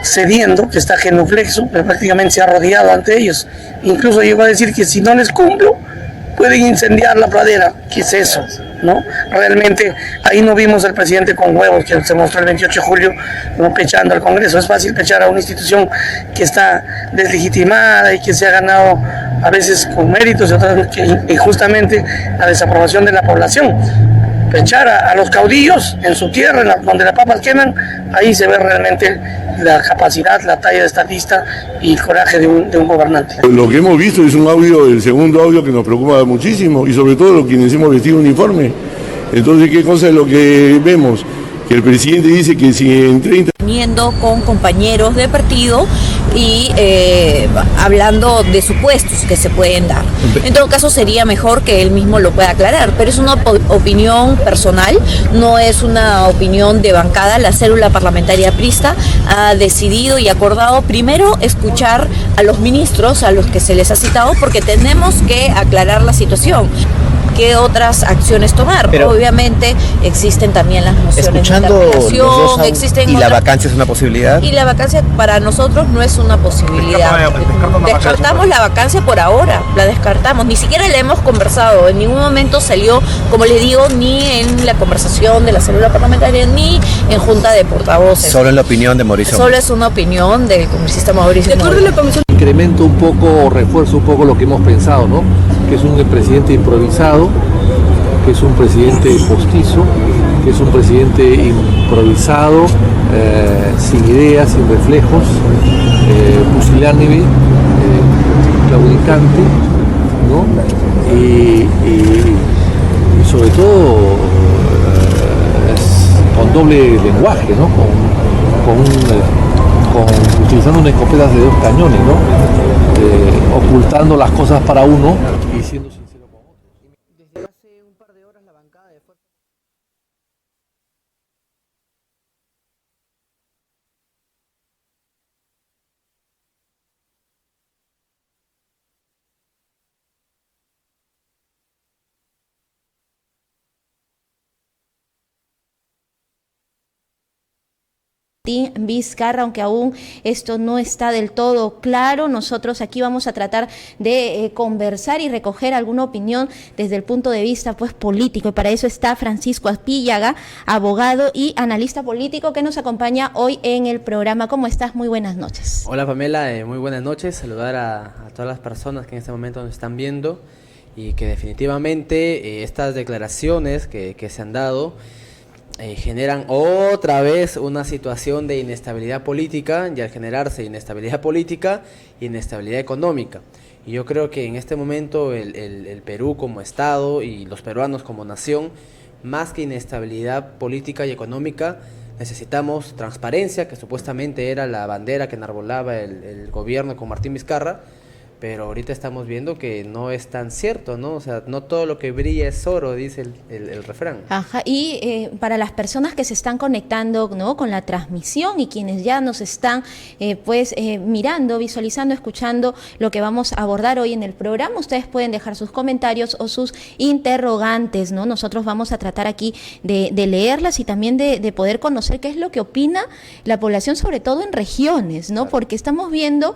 cediendo, que está genuflexo, que prácticamente se ha arrodillado ante ellos. Incluso llegó a decir que si no les cumplo, pueden incendiar la pradera. ¿Qué es eso? ¿No? Realmente ahí no vimos al presidente con huevos que se mostró el 28 de julio, ¿no?, pechando al Congreso. Es fácil pechar a una institución que está deslegitimada y que se ha ganado a veces con méritos y otras injustamente la desaprobación de la población. Pechar a los caudillos en su tierra, donde las papas queman, ahí se ve realmente la capacidad, la talla de estadista y el coraje de un gobernante. Lo que hemos visto es un audio, el segundo audio, que nos preocupa muchísimo, y sobre todo quienes hemos vestido uniforme. Entonces, ¿qué cosa es lo que vemos? Que el presidente dice que si en 30... Con compañeros de partido y hablando de supuestos que se pueden dar. En todo caso sería mejor que él mismo lo pueda aclarar, pero es una opinión personal, no es una opinión de bancada. La célula parlamentaria aprista ha decidido y acordado primero escuchar a los ministros, a los que se les ha citado, porque tenemos que aclarar la situación. ¿Qué otras acciones tomar? Pero obviamente existen también las mociones de interpelación, existen ¿y la vacancia es una posibilidad? Y la vacancia para nosotros no es una posibilidad. Descartamos la vacancia por ahora, la descartamos, ni siquiera la hemos conversado, en ningún momento salió, como les digo, ni en la conversación de la célula parlamentaria, ni en junta de portavoces. Solo en la opinión de Mauricio. Solo es una opinión del congresista Mauricio. De acuerdo a la comisión. Incremento un poco, refuerzo un poco lo que hemos pensado, ¿no? Que es un presidente improvisado, que es un presidente postizo, que es un presidente improvisado, sin ideas, sin reflejos, pusilánime, claudicante, ¿no? Y sobre todo con doble lenguaje, ¿no? Utilizando una escopeta de 2 cañones, ¿no? Ocultando las cosas para uno y siendo sincero con otro. Desde hace un par de horas la bancada de Fuerza Vizcarra, aunque aún esto no está del todo claro, nosotros aquí vamos a tratar de conversar y recoger alguna opinión desde el punto de vista pues político, y para eso está Francisco Aspíllaga, abogado y analista político, que nos acompaña hoy en el programa. ¿Cómo estás? Muy buenas noches. Hola Pamela, muy buenas noches, saludar a todas las personas que en este momento nos están viendo, y que definitivamente estas declaraciones que se han dado generan otra vez una situación de inestabilidad política, y al generarse inestabilidad política, inestabilidad económica. Y yo creo que en este momento el Perú como Estado y los peruanos como nación, más que inestabilidad política y económica, necesitamos transparencia, que supuestamente era la bandera que enarbolaba el gobierno con Martín Vizcarra, pero ahorita estamos viendo que no es tan cierto, ¿no? O sea, no todo lo que brilla es oro, dice el refrán. Ajá, y para las personas que se están conectando, ¿no?, con la transmisión, y quienes ya nos están mirando, visualizando, escuchando lo que vamos a abordar hoy en el programa, ustedes pueden dejar sus comentarios o sus interrogantes, ¿no? Nosotros vamos a tratar aquí de leerlas y también de poder conocer qué es lo que opina la población, sobre todo en regiones, ¿no? Porque estamos viendo,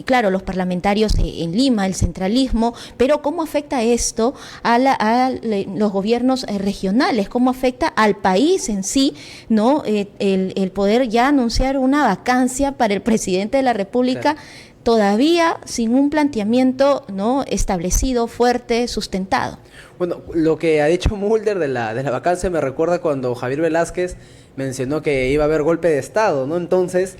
claro, los parlamentarios en Lima, el centralismo, pero ¿cómo afecta esto a los gobiernos regionales? ¿Cómo afecta al país en sí, ¿no? El poder ya anunciar una vacancia para el presidente de la República, claro, todavía sin un planteamiento, ¿no?, establecido, fuerte, sustentado. Bueno, lo que ha dicho Mulder de la vacancia me recuerda cuando Javier Velázquez mencionó que iba a haber golpe de Estado, ¿no? Entonces,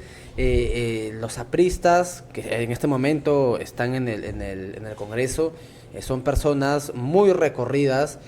los apristas que en este momento están en el Congreso son personas muy recorridas,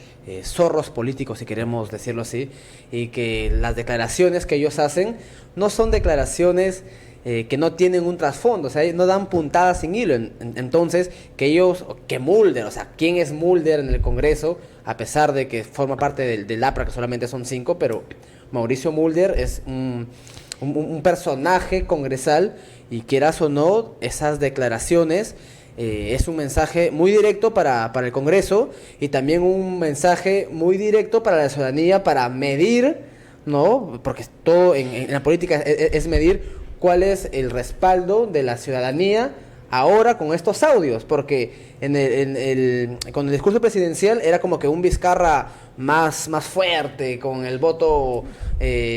zorros políticos, si queremos decirlo así, y que las declaraciones que ellos hacen no son declaraciones que no tienen un trasfondo, o sea, no dan puntadas sin hilo. Entonces, que Mulder, o sea, ¿quién es Mulder en el Congreso? A pesar de que forma parte del APRA, que solamente son 5, pero Mauricio Mulder es un personaje congresal, y quieras o no, esas declaraciones es un mensaje muy directo para el Congreso, y también un mensaje muy directo para la ciudadanía, para medir, ¿no? Porque todo en la política es medir cuál es el respaldo de la ciudadanía ahora con estos audios, porque con el discurso presidencial era como que un Vizcarra más fuerte, con el voto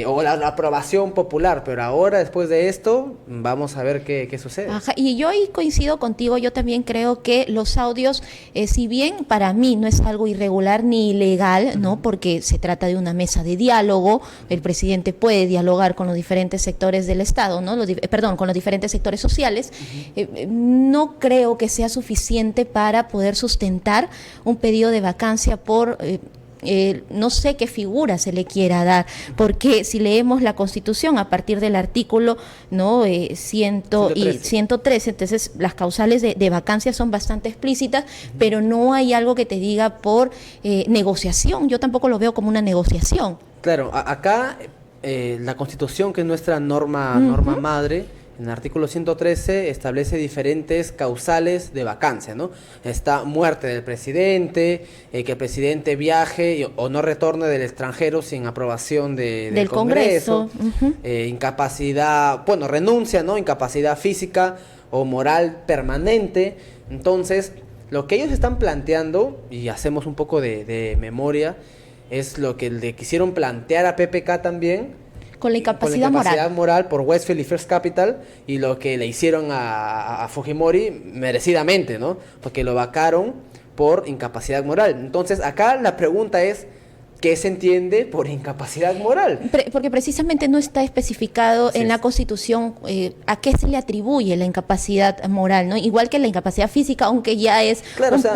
o la aprobación popular, pero ahora después de esto vamos a ver qué sucede. Ajá, y yo ahí coincido contigo, yo también creo que los audios, si bien para mí no es algo irregular ni ilegal, ¿no? Porque se trata de una mesa de diálogo, el presidente puede dialogar con los diferentes sectores del Estado, ¿no? Con los diferentes sectores sociales, no creo que sea suficiente para poder sustentar un pedido de vacancia por... no sé qué figura se le quiera dar, porque si leemos la Constitución a partir del artículo 113, entonces las causales de vacancia son bastante explícitas, pero no hay algo que te diga por negociación. Yo tampoco lo veo como una negociación. Claro, acá la Constitución, que es nuestra norma madre, en el artículo 113 establece diferentes causales de vacancia, ¿no? Está muerte del presidente, que el presidente viaje o no retorne del extranjero sin aprobación del Congreso. Incapacidad, renuncia, ¿no? Incapacidad física o moral permanente. Entonces, lo que ellos están planteando, y hacemos un poco de memoria, es lo que le quisieron plantear a PPK también, con la incapacidad moral por Westfield y First Capital, y lo que le hicieron a Fujimori merecidamente, ¿no? Porque lo vacaron por incapacidad moral. Entonces, acá la pregunta es, ¿qué se entiende por incapacidad moral? Porque precisamente no está especificado en la Constitución a qué se le atribuye la incapacidad moral, ¿no? Igual que la incapacidad física, aunque ya es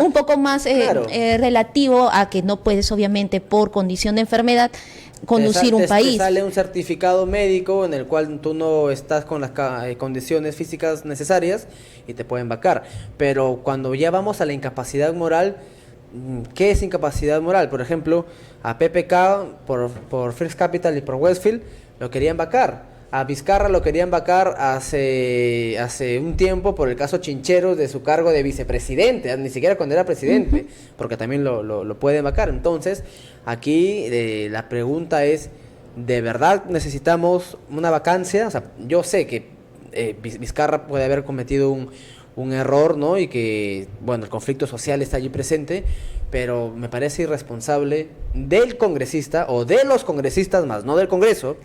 un poco más relativo a que no puedes, obviamente, por condición de enfermedad, conducir un país. Te sale un certificado médico en el cual tú no estás con las condiciones físicas necesarias y te pueden vacar. Pero cuando ya vamos a la incapacidad moral, ¿qué es incapacidad moral? Por ejemplo, a PPK por First Capital y por Westfield lo querían vacar. A Vizcarra lo querían vacar hace un tiempo por el caso Chincheros de su cargo de vicepresidente, ni siquiera cuando era presidente, porque también lo pueden vacar. Entonces, aquí la pregunta es, ¿de verdad necesitamos una vacancia? O sea, yo sé que Vizcarra puede haber cometido un error, ¿no? Y que, el conflicto social está allí presente, pero me parece irresponsable del congresista, o de los congresistas más, no del Congreso,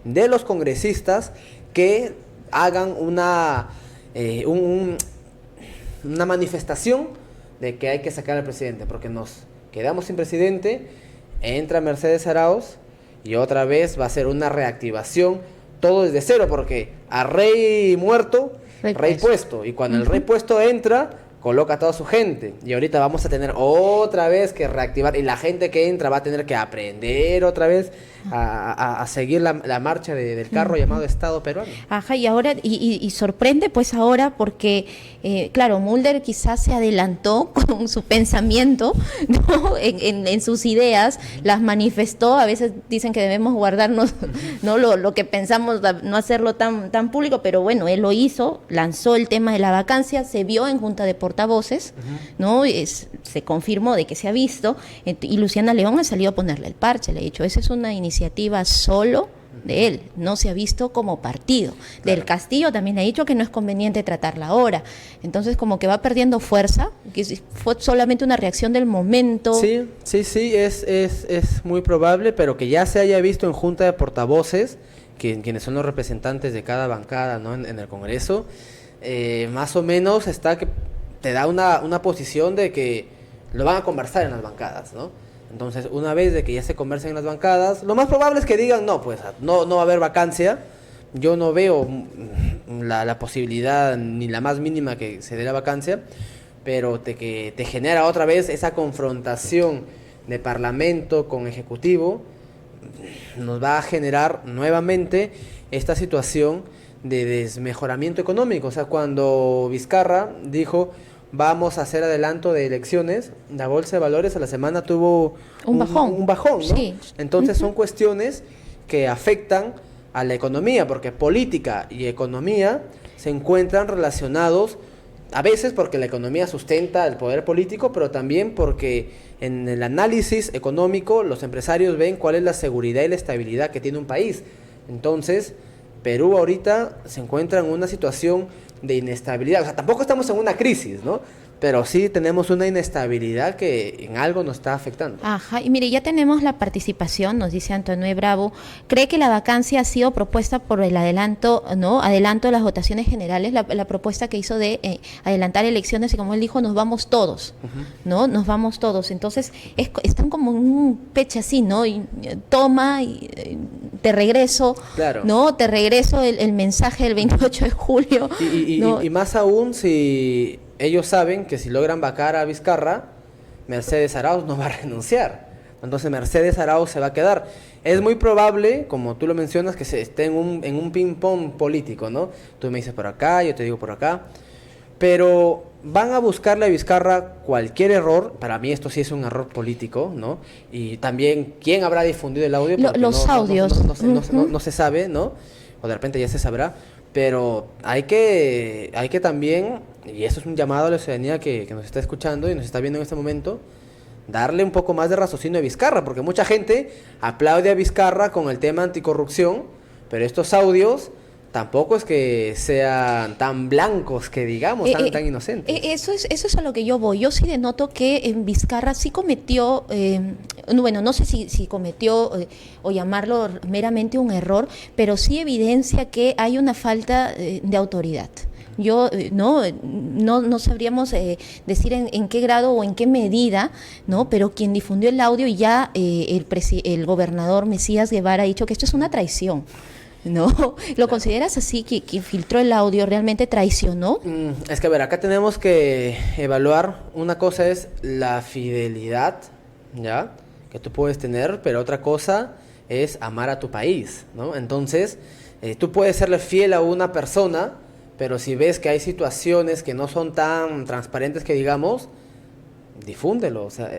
de los congresistas que hagan una manifestación de que hay que sacar al presidente, porque nos quedamos sin presidente, entra Mercedes Arauz y otra vez va a ser una reactivación, todo desde cero, porque a rey muerto, rey puesto, y cuando el rey puesto entra, coloca a toda su gente, y ahorita vamos a tener otra vez que reactivar, y la gente que entra va a tener que aprender otra vez a seguir la marcha del carro llamado Estado peruano. Ajá, y ahora, y sorprende pues ahora porque, claro, Mulder quizás se adelantó con su pensamiento, ¿no? en sus ideas, las manifestó. A veces dicen que debemos guardarnos, ¿no? lo que pensamos, no hacerlo tan público, pero bueno, él lo hizo, lanzó el tema de la vacancia, se vio en junta de portavoces, ¿no? Se confirmó de que se ha visto, y Luciana León ha salido a ponerle el parche, le ha dicho, esa es una iniciativa solo de él, no se ha visto como partido. Claro. Del Castillo también ha dicho que no es conveniente tratarla ahora, entonces como que va perdiendo fuerza, que fue solamente una reacción del momento. Sí, es muy probable, pero que ya se haya visto en junta de portavoces, quienes son los representantes de cada bancada, ¿no? en el Congreso, más o menos está que te da una posición de que lo van a conversar en las bancadas, ¿no? Entonces, una vez de que ya se conversen en las bancadas, lo más probable es que digan, no va a haber vacancia. Yo no veo la posibilidad ni la más mínima que se dé la vacancia, pero que te genera otra vez esa confrontación de Parlamento con Ejecutivo, nos va a generar nuevamente esta situación de desmejoramiento económico. O sea, cuando Vizcarra dijo, vamos a hacer adelanto de elecciones, la Bolsa de Valores a la semana tuvo un bajón, ¿no? Sí. Entonces son cuestiones que afectan a la economía, porque política y economía se encuentran relacionados, a veces porque la economía sustenta el poder político, pero también porque en el análisis económico los empresarios ven cuál es la seguridad y la estabilidad que tiene un país. Entonces, Perú ahorita se encuentra en una situación de inestabilidad. O sea, tampoco estamos en una crisis, ¿no? Pero sí tenemos una inestabilidad que en algo nos está afectando. Ajá, y mire, ya tenemos la participación, nos dice Antonio Bravo. ¿Cree que la vacancia ha sido propuesta por el adelanto, ¿no? Adelanto de las votaciones generales, la propuesta que hizo de adelantar elecciones, y como él dijo, nos vamos todos, ¿no? Nos vamos todos. Entonces, están como en un peche así, ¿no? Y toma, y te regreso, Claro. ¿no? Te regreso el mensaje del 28 de julio. ¿no? Y más aún si ellos saben que si logran vacar a Vizcarra, Mercedes Arauz no va a renunciar. Entonces Mercedes Arauz se va a quedar. Es muy probable, como tú lo mencionas, que se esté en un ping-pong político, ¿no? Tú me dices por acá, yo te digo por acá. Pero van a buscarle a Vizcarra cualquier error. Para mí esto sí es un error político, ¿no? Y también, ¿quién habrá difundido el audio? Porque Los audios. No se sabe, ¿no? O de repente ya se sabrá. Pero hay que también, y eso es un llamado a la ciudadanía que nos está escuchando y nos está viendo en este momento, darle un poco más de raciocinio a Vizcarra, porque mucha gente aplaude a Vizcarra con el tema anticorrupción, pero estos audios tampoco es que sean tan blancos que digamos, tan inocentes. Eso es a lo que yo voy. Yo sí denoto que en Vizcarra sí cometió, bueno, no sé si cometió o llamarlo meramente un error, pero sí evidencia que hay una falta de autoridad. Yo no sabríamos decir en qué grado o en qué medida, ¿no? Pero quien difundió el audio, ya el gobernador Mesías Guevara ha dicho que esto es una traición. ¿No? ¿Lo consideras así, que filtró el audio realmente traicionó? Es que a ver, acá tenemos que evaluar, una cosa es la fidelidad, ¿ya? Que tú puedes tener, pero otra cosa es amar a tu país, ¿no? Entonces, tú puedes serle fiel a una persona, pero si ves que hay situaciones que no son tan transparentes que digamos, difúndelo, o sea,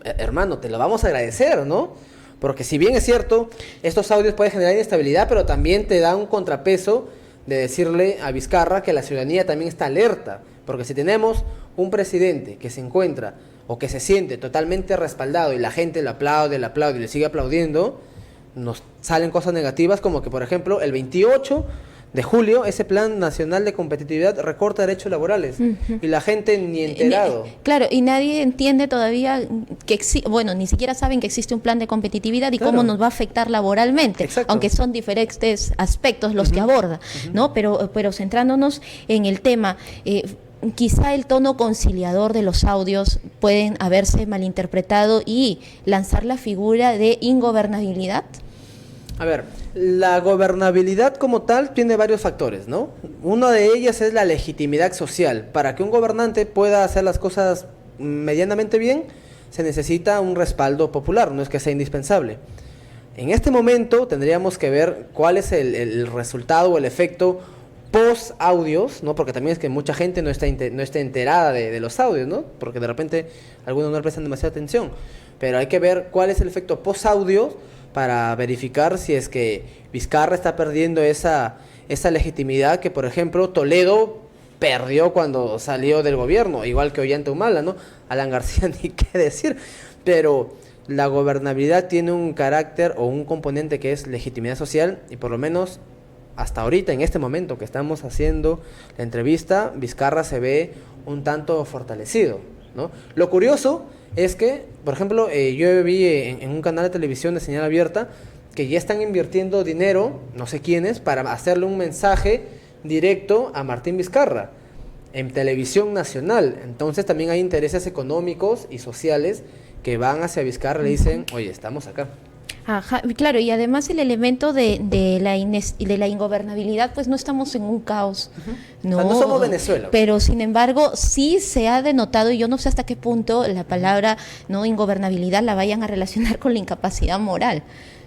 hermano, te lo vamos a agradecer, ¿no? Porque si bien es cierto, estos audios pueden generar inestabilidad, pero también te da un contrapeso de decirle a Vizcarra que la ciudadanía también está alerta. Porque si tenemos un presidente que se encuentra o que se siente totalmente respaldado y la gente le aplaude y le sigue aplaudiendo, nos salen cosas negativas como que, por ejemplo, el 28 de julio, ese Plan Nacional de Competitividad recorta derechos laborales y la gente ni enterado. Claro, y nadie entiende todavía que bueno, ni siquiera saben que existe un plan de competitividad y cómo nos va a afectar laboralmente. Exacto. Aunque son diferentes aspectos los que aborda, ¿no? Pero centrándonos en el tema, quizá el tono conciliador de los audios pueden haberse malinterpretado y lanzar la figura de ingobernabilidad. A ver, la gobernabilidad como tal tiene varios factores, ¿no? Una de ellas es la legitimidad social. Para que un gobernante pueda hacer las cosas medianamente bien, se necesita un respaldo popular, no es que sea indispensable. En este momento tendríamos que ver cuál es el resultado o el efecto post-audios, ¿no? Porque también es que mucha gente no está enterada de los audios, ¿no? Porque de repente algunos no le prestan demasiada atención. Pero hay que ver cuál es el efecto post-audios para verificar si es que Vizcarra está perdiendo esa legitimidad que, por ejemplo, Toledo perdió cuando salió del gobierno, igual que Ollanta Humala, ¿no? Alan García ni qué decir, pero la gobernabilidad tiene un carácter o un componente que es legitimidad social y por lo menos hasta ahorita, en este momento que estamos haciendo la entrevista, Vizcarra se ve un tanto fortalecido, ¿no? Lo curioso es que, por ejemplo, yo vi en un canal de televisión de señal abierta que ya están invirtiendo dinero, no sé quiénes, para hacerle un mensaje directo a Martín Vizcarra en televisión nacional. Entonces también hay intereses económicos y sociales que van hacia Vizcarra y le dicen, oye, estamos acá. Ajá, claro, y además el elemento de la ingobernabilidad, pues no estamos en un caos, ¿no? O sea, no somos Venezuela. Pero sin embargo, sí se ha denotado, y yo no sé hasta qué punto la palabra no ingobernabilidad la vayan a relacionar con la incapacidad moral,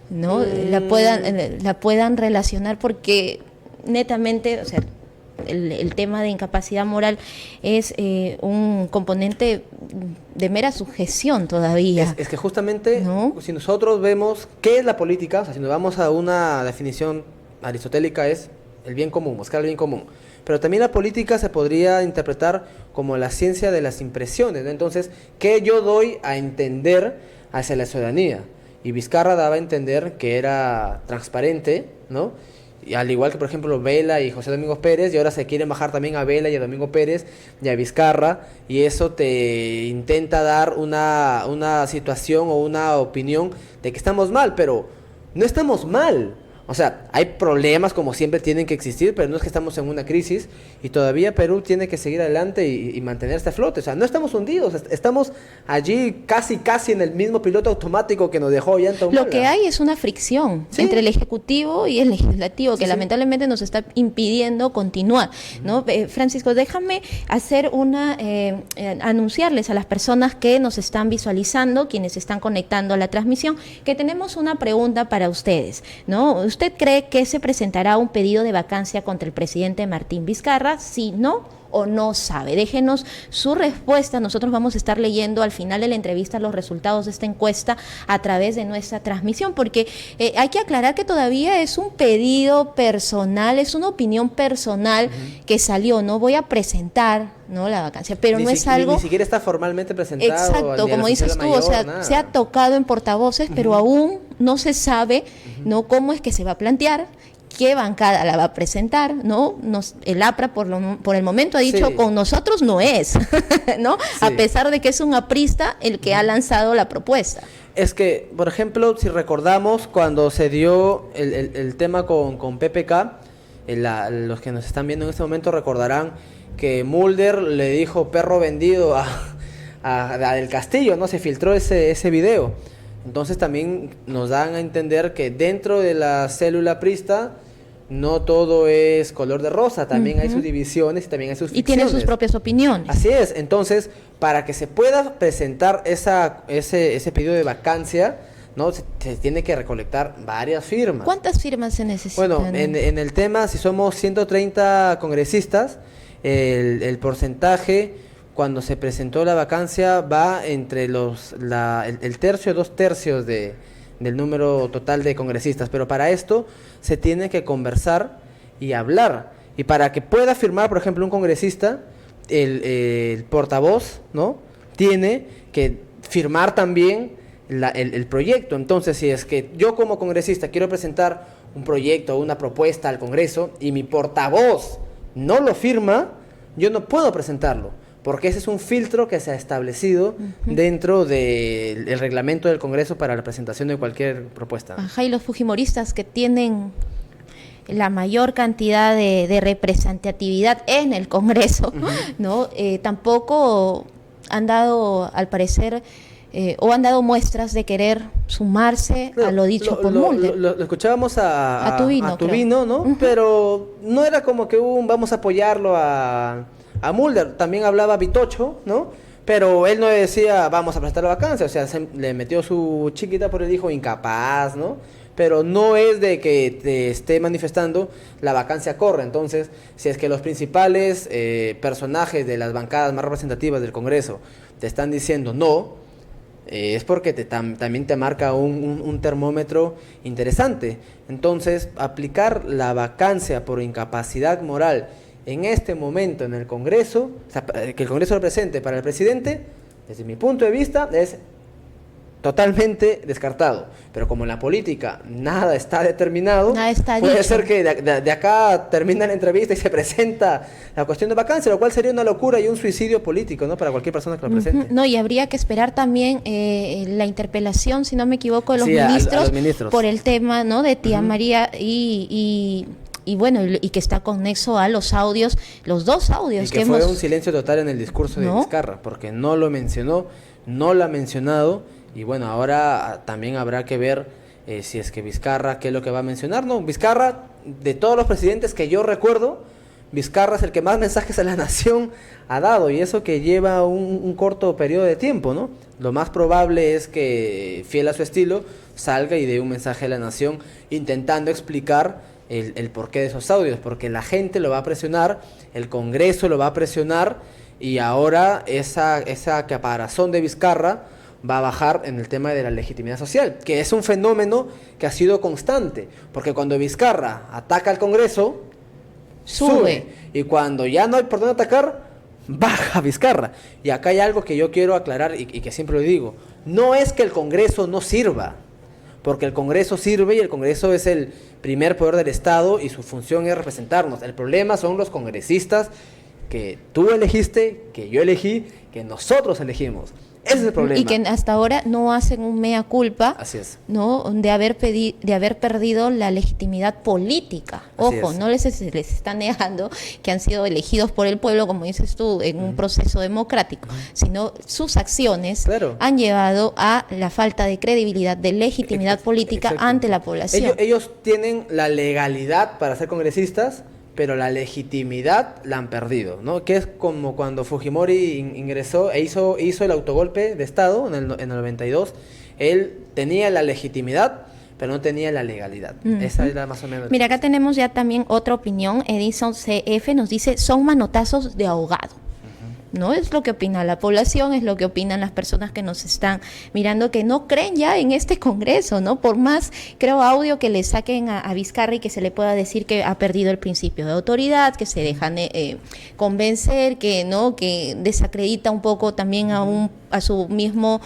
¿no? La puedan relacionar porque netamente, o sea, el tema de incapacidad moral es un componente de mera sujeción todavía. Es que justamente, ¿no? Si nosotros vemos qué es la política, o sea, si nos vamos a una definición aristotélica, es el bien común, buscar el bien común. Pero también la política se podría interpretar como la ciencia de las impresiones, ¿no? Entonces, ¿qué yo doy a entender hacia la ciudadanía? Y Vizcarra daba a entender que era transparente, ¿no? Y al igual que por ejemplo Vela y José Domingo Pérez, y ahora se quieren bajar también a Vela y a Domingo Pérez y a Vizcarra, y eso te intenta dar una situación o una opinión de que estamos mal, pero no estamos mal. O sea, hay problemas como siempre tienen que existir, pero no es que estamos en una crisis y todavía Perú tiene que seguir adelante y mantenerse a flote. O sea, no estamos hundidos, estamos allí casi en el mismo piloto automático que nos dejó Ollanta Humala. Lo que hay es una fricción entre el Ejecutivo y el Legislativo que lamentablemente nos está impidiendo continuar, ¿no? Francisco, déjame hacer anunciarles a las personas que nos están visualizando, quienes están conectando a la transmisión, que tenemos una pregunta para ustedes, ¿no? ¿Usted cree que se presentará un pedido de vacancia contra el presidente Martín Vizcarra? Si no o no sabe. Déjenos su respuesta. Nosotros vamos a estar leyendo al final de la entrevista los resultados de esta encuesta a través de nuestra transmisión, porque hay que aclarar que todavía es un pedido personal, es una opinión personal que salió. No voy a presentar, ¿no?, la vacancia, pero no es algo... Ni siquiera está formalmente presentado. Exacto, como dices tú, o sea, nada. se ha tocado en portavoces, pero aún no se sabe, ¿no?, cómo es que se va a plantear, qué bancada la va a presentar, ¿no? El APRA por el momento ha dicho con nosotros no es, ¿no? Sí. A pesar de que es un aprista el que ha lanzado la propuesta. Es que, por ejemplo, si recordamos cuando se dio el tema con PPK, los que nos están viendo en este momento recordarán que Mulder le dijo perro vendido a Del Castillo, ¿no? Se filtró ese video. Entonces también nos dan a entender que dentro de la célula aprista no todo es color de rosa, también hay sus divisiones y también hay sus ficciones. Y tienen sus propias opiniones. Así es, entonces para que se pueda presentar ese pedido de vacancia, ¿no? Se tiene que recolectar varias firmas. ¿Cuántas firmas se necesitan? Bueno, en el tema, si somos 130 congresistas, el porcentaje cuando se presentó la vacancia va entre el tercio, 2/3 del número total de congresistas, pero para esto se tiene que conversar y hablar, y para que pueda firmar, por ejemplo, un congresista, el portavoz, ¿no?, tiene que firmar también el proyecto. Entonces, si es que yo como congresista quiero presentar un proyecto o una propuesta al Congreso y mi portavoz no lo firma, yo no puedo presentarlo, porque ese es un filtro que se ha establecido dentro del reglamento del Congreso para la presentación de cualquier propuesta. Ajá, y los fujimoristas que tienen la mayor cantidad de representatividad en el Congreso, ¿no? Tampoco han dado, al parecer, o han dado muestras de querer sumarse a lo dicho por Mulder. Lo escuchábamos a Tubino, ¿no? Pero no era como que vamos a apoyarlo a Mulder. También hablaba Vitocho, ¿no? Pero él no decía vamos a presentar la vacancia, o sea, le metió su chiquita por el hijo incapaz, ¿no? Pero no es de que te esté manifestando la vacancia corre. Entonces, si es que los principales personajes de las bancadas más representativas del Congreso te están diciendo no, es porque también te marca un termómetro interesante. Entonces, aplicar la vacancia por incapacidad moral en este momento en el Congreso, o sea, que el Congreso lo presente para el presidente, desde mi punto de vista, es totalmente descartado. Pero como en la política nada está determinado, puede ser que de acá termina la entrevista y se presenta la cuestión de vacancia, lo cual sería una locura y un suicidio político, ¿no?, para cualquier persona que lo presente. No, y habría que esperar también la interpelación, si no me equivoco, de los ministros, a los ministros por el tema, ¿no?, de Tía María y bueno, y que está conexo a los audios, los dos audios y que fue un silencio total en el discurso de Vizcarra, porque no lo mencionó, no lo ha mencionado. Y bueno, ahora también habrá que ver si es que Vizcarra, qué es lo que va a mencionar, ¿no? Vizcarra, de todos los presidentes que yo recuerdo, Vizcarra es el que más mensajes a la nación ha dado, y eso que lleva un corto periodo de tiempo, ¿no? Lo más probable es que, fiel a su estilo, salga y dé un mensaje a la nación intentando explicar el porqué de esos audios, porque la gente lo va a presionar, el Congreso lo va a presionar, y ahora esa caparazón de Vizcarra va a bajar en el tema de la legitimidad social, que es un fenómeno que ha sido constante, porque cuando Vizcarra ataca al Congreso, sube, y cuando ya no hay por dónde atacar, baja Vizcarra. Y acá hay algo que yo quiero aclarar y que siempre lo digo, no es que el Congreso no sirva, porque el Congreso sirve y el Congreso es el primer poder del Estado y su función es representarnos. El problema son los congresistas que tú elegiste, que yo elegí, que nosotros elegimos. Ese es el problema. Y que hasta ahora no hacen un mea culpa, Así es. ¿no? de haber perdido la legitimidad política. Así Ojo, es. no les está negando que han sido elegidos por el pueblo, como dices tú, en un proceso democrático, sino sus acciones Claro. han llevado a la falta de credibilidad, de legitimidad política Exacto. ante la población. Ellos tienen la legalidad para ser congresistas, pero la legitimidad la han perdido, ¿no? Que es como cuando Fujimori ingresó e hizo el autogolpe de Estado en el 92. Él tenía la legitimidad, pero no tenía la legalidad. Esa era más o menos. Mira, acá tenemos ya también otra opinión. Edison CF nos dice, son manotazos de ahogado. ¿No? Es lo que opina la población, es lo que opinan las personas que nos están mirando, que no creen ya en este Congreso, ¿no? Por más, creo, audio que le saquen a Vizcarra y que se le pueda decir que ha perdido el principio de autoridad, que se dejan convencer, que no, que desacredita un poco también a su mismo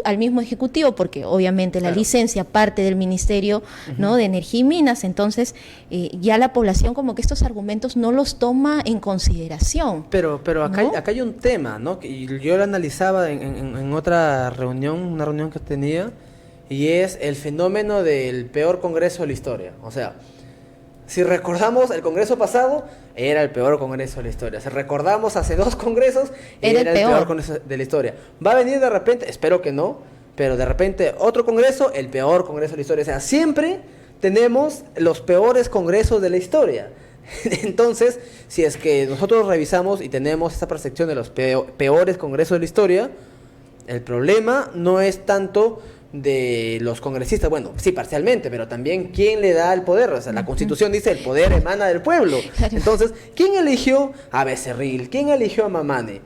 al mismo ejecutivo, porque obviamente la Claro. licencia parte del Ministerio, ¿no? de Energía y Minas. Entonces ya la población como que estos argumentos no los toma en consideración. Pero acá, ¿no? acá hay un tema, ¿no? Que yo lo analizaba en otra reunión, una reunión que tenía, y es el fenómeno del peor Congreso de la historia. O sea, si recordamos el Congreso pasado, era el peor Congreso de la historia. Si recordamos hace 2 congresos, Era el el peor. peor Congreso de la historia. Va a venir de repente, espero que no, pero de repente otro Congreso, el peor Congreso de la historia. O sea, siempre tenemos los peores Congresos de la historia. Entonces, si es que nosotros revisamos y tenemos esa percepción de los peores Congresos de la historia, el problema no es tanto de los congresistas, bueno, sí, parcialmente, pero también quién le da el poder. O sea, la Constitución dice el poder emana del pueblo. Claro. Entonces, ¿quién eligió a Becerril? ¿Quién eligió a Mamani?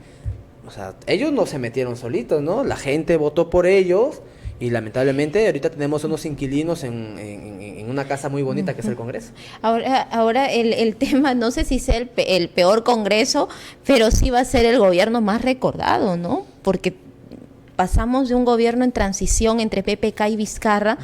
O sea, ellos no se metieron solitos, ¿no? La gente votó por ellos y lamentablemente ahorita tenemos unos inquilinos en una casa muy bonita que es el Congreso. Ahora el tema, no sé si sea el peor Congreso, pero sí va a ser el gobierno más recordado, ¿no? Porque pasamos de un gobierno en transición entre PPK y Vizcarra,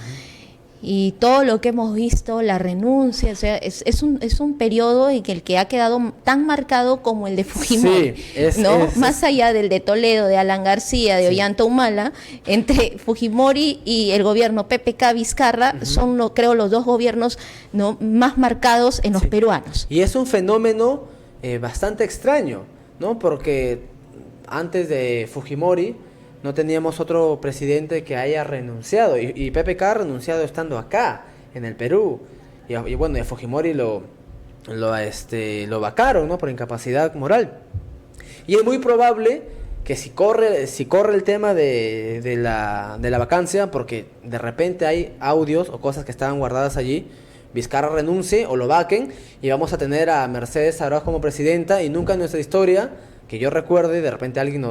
y todo lo que hemos visto, la renuncia, o sea, es un periodo en el que ha quedado tan marcado como el de Fujimori, Sí, ¿no? Más allá del de Toledo, de Alan García, de Ollanta Humala, entre Fujimori y el gobierno PPK Vizcarra son, creo, los 2 gobiernos, ¿no? más marcados en los Sí. peruanos. Y es un fenómeno bastante extraño, ¿no? Porque antes de Fujimori no teníamos otro presidente que haya renunciado. Y PPK ha renunciado estando acá, en el Perú. Y bueno, y a Fujimori lo vacaron, ¿no? Por incapacidad moral. Y es muy probable que si corre el tema de la vacancia, porque de repente hay audios o cosas que estaban guardadas allí, Vizcarra renuncie o lo vaquen y vamos a tener a Mercedes Arauz como presidenta, y nunca en nuestra historia, que yo recuerde, de repente alguien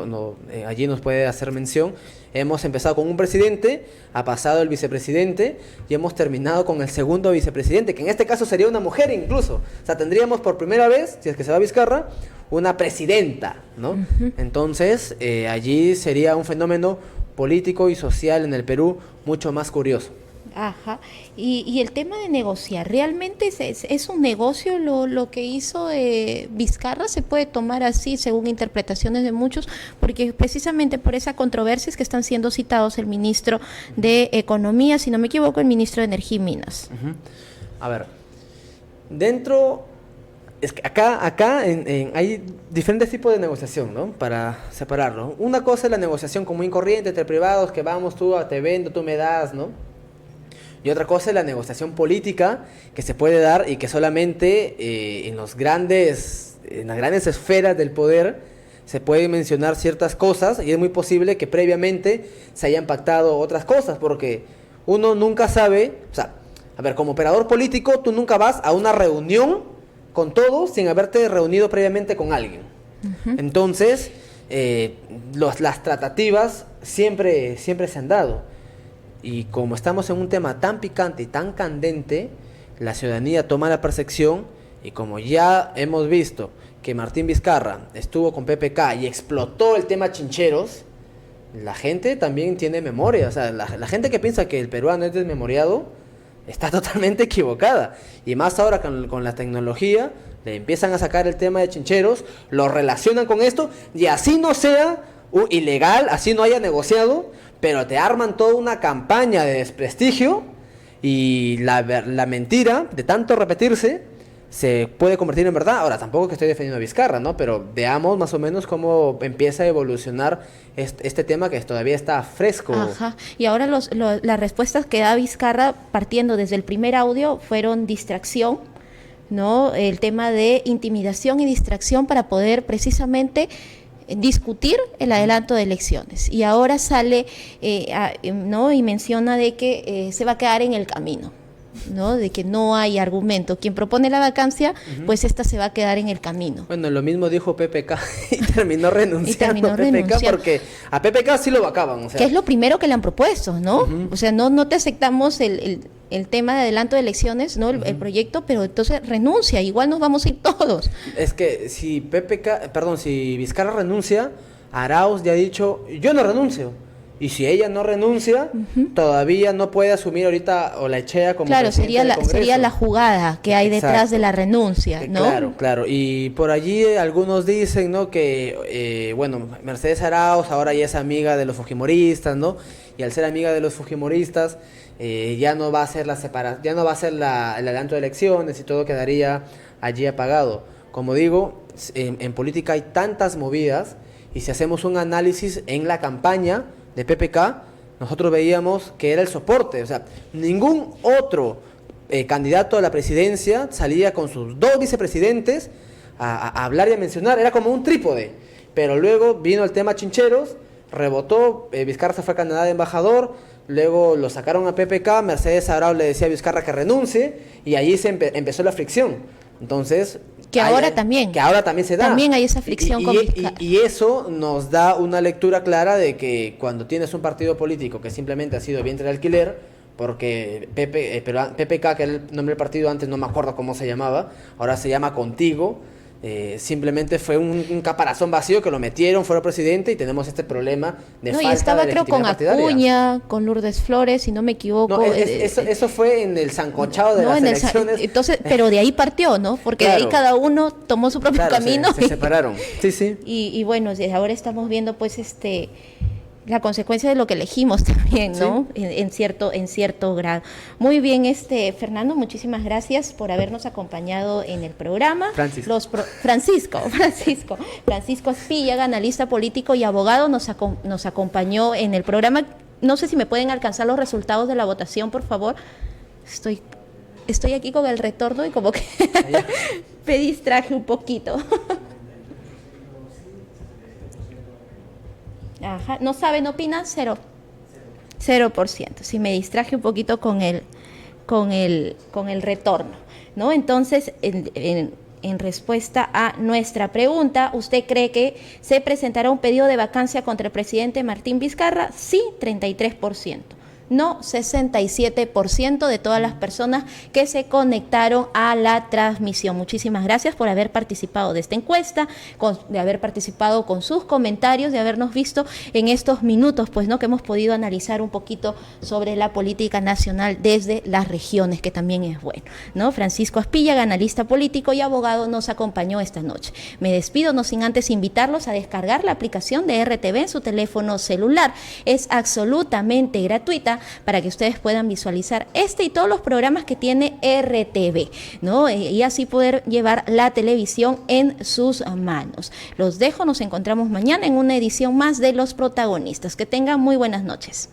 allí nos puede hacer mención, hemos empezado con un presidente, ha pasado el vicepresidente y hemos terminado con el segundo vicepresidente, que en este caso sería una mujer incluso. O sea, tendríamos por primera vez, si es que se va Vizcarra, una presidenta, ¿no? Entonces, allí sería un fenómeno político y social en el Perú mucho más curioso. Ajá, y el tema de negociar, ¿realmente es un negocio lo que hizo Vizcarra? ¿Se puede tomar así según interpretaciones de muchos? Porque precisamente por esa controversia es que están siendo citados el ministro de Economía, si no me equivoco, el ministro de Energía y Minas. A ver, es que acá hay diferentes tipos de negociación, ¿no? Para separarlo. Una cosa es la negociación común y corriente entre privados, que vamos, te vendo, tú me das, ¿no? Y otra cosa es la negociación política que se puede dar y que solamente en las grandes esferas del poder se pueden mencionar ciertas cosas, y es muy posible que previamente se hayan pactado otras cosas, porque uno nunca sabe. O sea, a ver, como operador político tú nunca vas a una reunión con todos sin haberte reunido previamente con alguien. Entonces, las tratativas siempre se han dado. Y como estamos en un tema tan picante y tan candente, la ciudadanía toma la percepción, y como ya hemos visto que Martín Vizcarra estuvo con PPK y explotó el tema chincheros, la gente también tiene memoria. O sea, la gente que piensa que el peruano es desmemoriado está totalmente equivocada. Y más ahora con la tecnología, le empiezan a sacar el tema de chincheros, lo relacionan con esto, y así no sea ilegal, así no haya negociado, pero te arman toda una campaña de desprestigio, y la mentira, de tanto repetirse, se puede convertir en verdad. Ahora, tampoco que estoy defendiendo a Vizcarra, ¿no? Pero veamos más o menos cómo empieza a evolucionar este tema que todavía está fresco. Ajá. Y ahora las respuestas que da Vizcarra, partiendo desde el primer audio, fueron distracción, ¿no? El tema de intimidación y distracción para poder precisamente discutir el adelanto de elecciones. Y ahora sale, ¿no? Y menciona de que se va a quedar en el camino, ¿no? De que no hay argumento. Quien propone la vacancia, pues esta se va a quedar en el camino. Bueno, lo mismo dijo PPK y terminó renunciando PPK, porque a PPK sí lo vacaban. O sea. Que es lo primero que le han propuesto, ¿no? O sea, no te aceptamos el tema de adelanto de elecciones, ¿no? El proyecto, pero entonces renuncia, igual nos vamos a ir todos. Es que si si Vizcarra renuncia, Arauz ya ha dicho, yo no renuncio. Y si ella no renuncia, todavía no puede asumir ahorita Olaechea como presidente del Congreso. Sería la jugada que hay detrás de la renuncia, ¿no? Claro. Y por allí algunos dicen, ¿no? Que, bueno, Mercedes Arauz ahora ya es amiga de los fujimoristas, ¿no? Y al ser amiga de los fujimoristas, ya no va a ser ya no va a ser el adelanto de elecciones y todo quedaría allí apagado. Como digo, en política hay tantas movidas, y si hacemos un análisis en la campaña de PPK, nosotros veíamos que era el soporte. O sea, ningún otro candidato a la presidencia salía con sus dos vicepresidentes a hablar y a mencionar. Era como un trípode. Pero luego vino el tema chincheros, rebotó, Vizcarra se fue a Canadá de embajador, luego lo sacaron a PPK, Mercedes Arauz le decía a Vizcarra que renuncie, y ahí empezó la fricción. Entonces... Que ahora también se da. También hay esa fricción con Vizcarra. Y eso nos da una lectura clara de que cuando tienes un partido político que simplemente ha sido vientre de alquiler, porque PPK, que era el nombre del partido antes, no me acuerdo cómo se llamaba, ahora se llama Contigo, simplemente fue un caparazón vacío que lo metieron, fuera presidente, y tenemos este problema de falta y estaba, de creo, con partidaria. Acuña, con Lourdes Flores, si no me equivoco. No, eso fue en el sancochado de las elecciones. Entonces, pero de ahí partió, ¿no? Porque de ahí cada uno tomó su propio camino. Se separaron. Sí. Y bueno, ahora estamos viendo, pues, la consecuencia de lo que elegimos también, ¿no? Sí. En cierto grado. Muy bien, Fernando, muchísimas gracias por habernos acompañado en el programa. Francisco Aspíllaga, analista político y abogado, nos acompañó en el programa. No sé si me pueden alcanzar los resultados de la votación, por favor. Estoy aquí con el retorno y como que me distraje un poquito. Ajá, no saben, opinan, 0%. Si me distraje un poquito con el retorno, ¿no? Entonces, en respuesta a nuestra pregunta, ¿usted cree que se presentará un pedido de vacancia contra el presidente Martín Vizcarra? Sí, 33%. No, 67% de todas las personas que se conectaron a la transmisión. Muchísimas gracias por haber participado de esta encuesta, de haber participado con sus comentarios, de habernos visto en estos minutos, pues, ¿no? Que hemos podido analizar un poquito sobre la política nacional desde las regiones, que también es bueno, ¿no? Francisco Aspíllaga, analista político y abogado, nos acompañó esta noche. Me despido, no sin antes invitarlos a descargar la aplicación de RTV en su teléfono celular. Es absolutamente gratuita, para que ustedes puedan visualizar y todos los programas que tiene RTV, ¿no? Y así poder llevar la televisión en sus manos. Los dejo, nos encontramos mañana en una edición más de Los Protagonistas. Que tengan muy buenas noches.